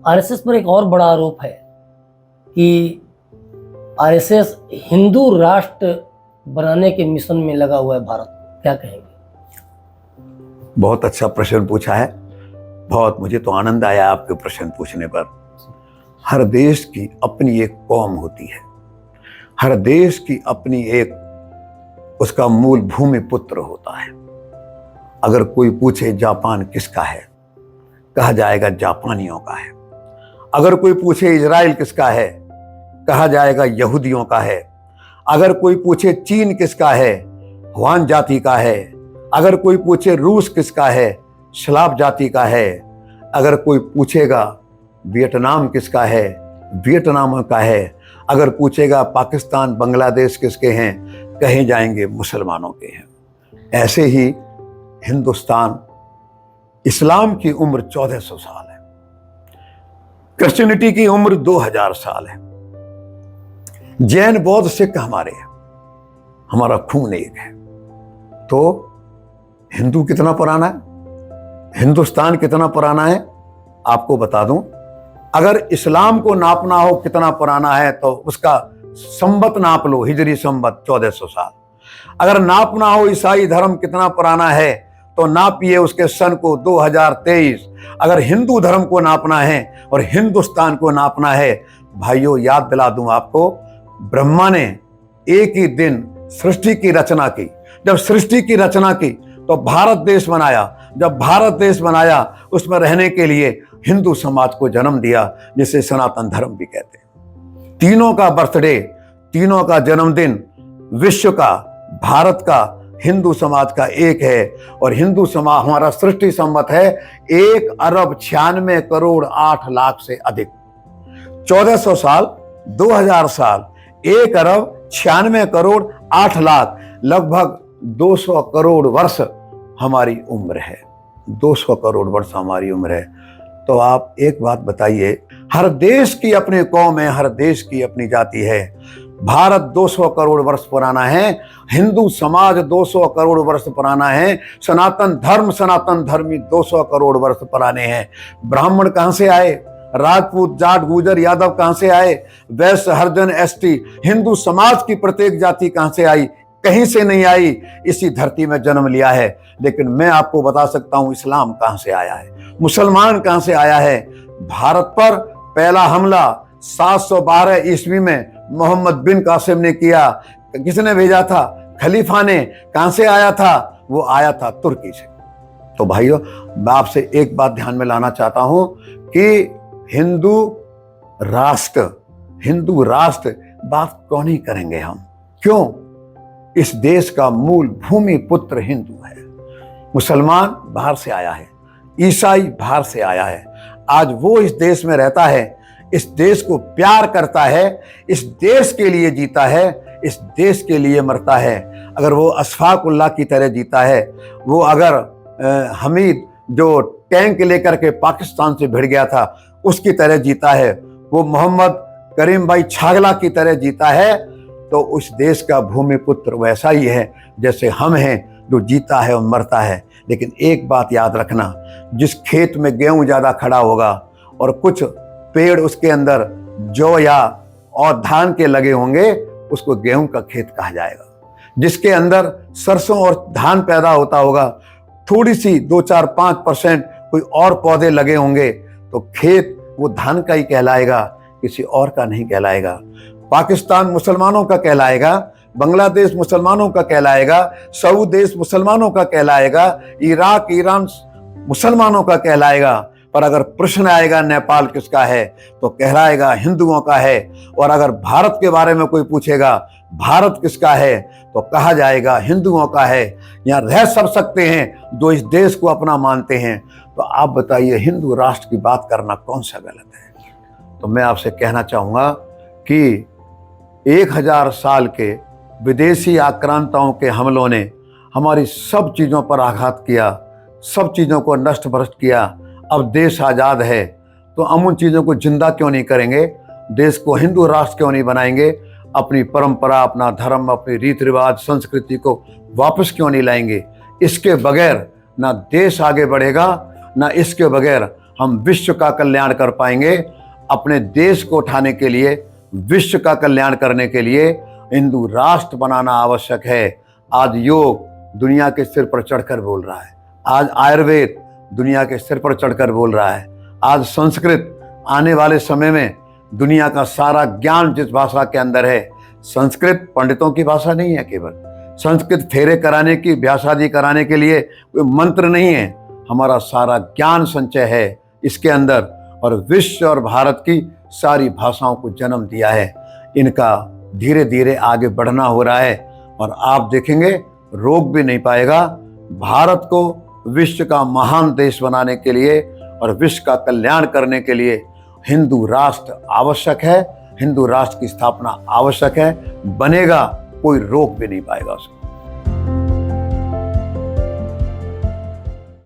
RSS पर एक और बड़ा आरोप है कि आरएसएस हिंदू राष्ट्र बनाने के मिशन में लगा हुआ है भारत। क्या कहेंगे? बहुत अच्छा प्रश्न पूछा है। बहुत मुझे तो आनंद आया आपके प्रश्न पूछने पर। हर देश की अपनी एक कौम होती है, हर देश की अपनी एक उसका मूल भूमि पुत्र होता है। अगर कोई पूछे जापान किसका है, कहा जाएगा जापानियों का है। अगर कोई पूछे इजराइल किसका है, कहा जाएगा यहूदियों का है। अगर कोई पूछे चीन किसका है, हुआन जाति का है। अगर कोई पूछे रूस किसका है, स्लाव जाति का है। अगर कोई पूछेगा वियतनाम किसका है, वियतनाम का है। अगर पूछेगा पाकिस्तान बांग्लादेश किसके हैं, कहे जाएंगे मुसलमानों के हैं। ऐसे ही हिंदुस्तान, इस्लाम की उम्र 1400 साल है, क्रिश्चियनिटी की उम्र 2000 साल है, जैन बौद्ध सिख हमारे हैं, हमारा खून एक है। तो हिंदू कितना पुराना है, हिंदुस्तान कितना पुराना है, आपको बता दूं। अगर इस्लाम को नापना हो कितना पुराना है तो उसका संवत नाप लो, हिजरी संवत 1400 साल। अगर नापना हो ईसाई धर्म कितना पुराना है तो नापिए उसके सन को 2023। अगर हिंदू धर्म को नापना है और हिंदुस्तान को नापना है, भाइयों याद दिला दूं आपको, ब्रह्मा ने एक ही दिन सृष्टि की रचना की। जब सृष्टि की रचना की तो भारत देश बनाया। जब भारत देश बनाया उसमें रहने के लिए हिंदू समाज को जन्म दिया, जिसे सनातन धर्म भी कहते हैं। तीनों का बर्थडे, तीनों का जन्मदिन विश्व का, भारत का, हिंदू समाज का एक है। और हिंदू समाज हमारा सृष्टि संवत है 1,96,08,00,000 से अधिक। 1400 साल, 2000 साल, 1,96,08,00,000, लगभग 200 करोड़ वर्ष हमारी उम्र है। 200 करोड़ वर्ष हमारी उम्र है। तो आप एक बात बताइए, हर देश की अपनी कौम है, हर देश की अपनी जाति है। भारत 200 करोड़ वर्ष पुराना है, हिंदू समाज 200 करोड़ वर्ष पुराना है, सनातन धर्म, सनातन धर्मी 200 करोड़ वर्ष पुराने हैं। ब्राह्मण कहां से आए, राजपूत, जाट, गुजर, यादव कहां से आए, वैश्य, हरिजन, एसटी, हिंदू समाज की प्रत्येक जाति कहां से आई? कहीं से नहीं आई, इसी धरती में जन्म लिया है। लेकिन मैं आपको बता सकता हूं इस्लाम कहां से आया है, मुसलमान कहां से आया है। भारत पर पहला हमला 712 ईस्वी में मोहम्मद बिन कासिम ने किया। किसने भेजा था? खलीफा ने। कहां से आया था? वो आया था तुर्की से। तो भाइयों, मैं आपसे एक बात ध्यान में लाना चाहता हूं कि हिंदू राष्ट्र बात कौन ही करेंगे हम? क्यों? इस देश का मूल भूमि पुत्र हिंदू है। मुसलमान बाहर से आया है, ईसाई बाहर से आया है। आज वो इस देश में रहता है, इस देश को प्यार करता है, इस देश के लिए जीता है, इस देश के लिए मरता है। अगर वो अशफाकुल्लाह की तरह जीता है, वो अगर हमीद जो टैंक लेकर के पाकिस्तान से भिड़ गया था उसकी तरह जीता है, वो मोहम्मद करीम भाई छागला की तरह जीता है, तो उस देश का भूमि पुत्र वैसा ही है जैसे हम हैं, जो जीता है और मरता है। लेकिन एक बात याद रखना, जिस खेत में गेहूं ज्यादा खड़ा होगा और कुछ पेड़ उसके अंदर जौ या और धान के लगे होंगे, उसको गेहूं का खेत कहा जाएगा। जिसके अंदर सरसों और धान पैदा होता होगा, थोड़ी सी 2-4-5% कोई और पौधे लगे होंगे, तो खेत वो धान का ही कहलाएगा, किसी और का नहीं कहलाएगा। पाकिस्तान मुसलमानों का कहलाएगा, बांग्लादेश मुसलमानों का कहलाएगा, सऊदी देश मुसलमानों का कहलाएगा, इराक, ईरान मुसलमानों का कहलाएगा। पर अगर प्रश्न आएगा नेपाल किसका है तो कहलाएगा हिंदुओं का है। और अगर भारत के बारे में कोई पूछेगा भारत किसका है तो कहा जाएगा हिंदुओं का है। यहाँ रह सब सकते हैं जो इस देश को अपना मानते हैं। तो आप बताइए, हिंदू राष्ट्र की बात करना कौन सा गलत है? तो मैं आपसे कहना चाहूँगा कि 1000 साल के विदेशी आक्रांताओं के हमलों ने हमारी सब चीज़ों पर आघात किया, सब चीज़ों को नष्ट भ्रष्ट किया। अब देश आज़ाद है तो हम उन चीज़ों को जिंदा क्यों नहीं करेंगे? देश को हिंदू राष्ट्र क्यों नहीं बनाएंगे? अपनी परंपरा, अपना धर्म, अपनी रीति रिवाज, संस्कृति को वापस क्यों नहीं लाएंगे? इसके बगैर ना देश आगे बढ़ेगा, ना इसके बगैर हम विश्व का कल्याण कर पाएंगे। अपने देश को उठाने के लिए, विश्व का कल्याण करने के लिए हिंदू राष्ट्र बनाना आवश्यक है। आज योग दुनिया के सिर पर चढ़कर बोल रहा है, आज आयुर्वेद दुनिया के सिर पर चढ़कर बोल रहा है, आज संस्कृत आने वाले समय में दुनिया का सारा ज्ञान जिस भाषा के अंदर है, संस्कृत पंडितों की भाषा नहीं है, केवल संस्कृत फेरे कराने की, ब्याह शादी कराने के लिए कोई मंत्र नहीं है। हमारा सारा ज्ञान संचय है इसके अंदर, और विश्व और भारत की सारी भाषाओं को जन्म दिया है। इनका धीरे धीरे आगे बढ़ना हो रहा है और आप देखेंगे रोक भी नहीं पाएगा। भारत को विश्व का महान देश बनाने के लिए और विश्व का कल्याण करने के लिए हिंदू राष्ट्र आवश्यक है, हिंदू राष्ट्र की स्थापना आवश्यक है। बनेगा, कोई रोक भी नहीं पाएगा उसको।